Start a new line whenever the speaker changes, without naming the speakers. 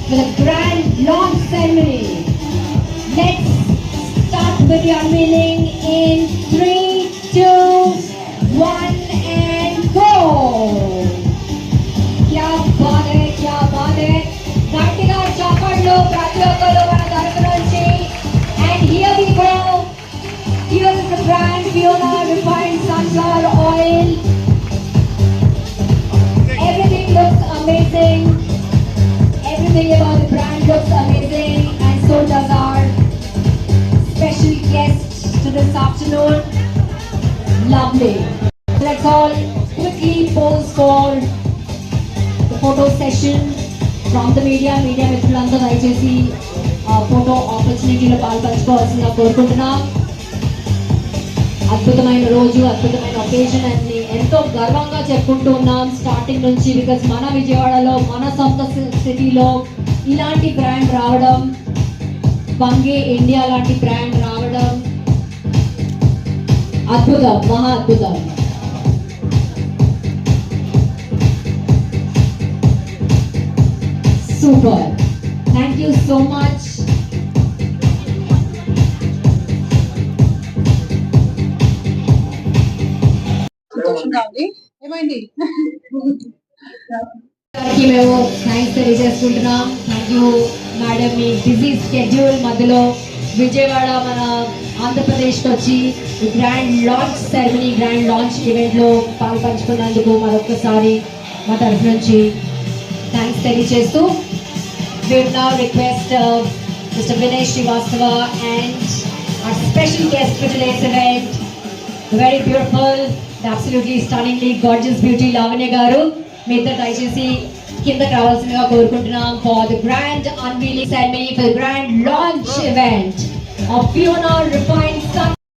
for the grand launch ceremony. Let's start with the unveiling in 3, 2, 1 and go! क्या बात है, क्या बात है! గట్టిగా చప్పట్లు ప్రతి ఒక్కరు మన తరపు నుంచి. And here we go. Here is the brand Fiona Refined Sunflower Oil. Everything looks amazing. Everything about the brand looks amazing, and so does our special guest to this afternoon. Lovely. Let's all quickly pose for the photo session from the media. Media మిత్రులందరూ దయచేసి photo ఆపర్చునిటీలో పాల్పంచుకోవాల్సిందిగా కోరుకుంటున్నాం. అద్భుతమైన రోజు, అద్భుతమైన occasion అని ఎంతో గర్వంగా చెప్పుకుంటూ ఉన్నాం స్టార్టింగ్ నుంచి. బికాస్ మన విజయవాడలో, మన సొంత సిటీలో ఇలాంటి బ్రాండ్ రావడం, బంగే ఇండియా లాంటి బ్రాండ్ రావడం అద్భుతం, మహా అద్భుతం. Super, thank you so much.
ఏమైంది
మేము థ్యాంక్స్ తెలియజేసుకుంటున్నాం. Thank you madam, me busy schedule మధ్యలో విజయవాడ మన ఆంధ్రప్రదేశ్కి వచ్చి grand launch ceremony, grand launch ఈవెంట్లో పాల్పంచుకున్నందుకు మరొకసారి మా తరఫు నుంచి థ్యాంక్స్ తెలియజేస్తూ we will now request Mr. Vinay Srivastava and our special guest for today's event, the very beautiful, the absolutely stunningly gorgeous beauty Lavanya garu. మీ ఇద్దరు దయచేసి కిందకి రావాల్సిందిగా కోరుకుంటున్నాం for the grand unveiling ceremony, for the grand launch event of Fiona Refined Sun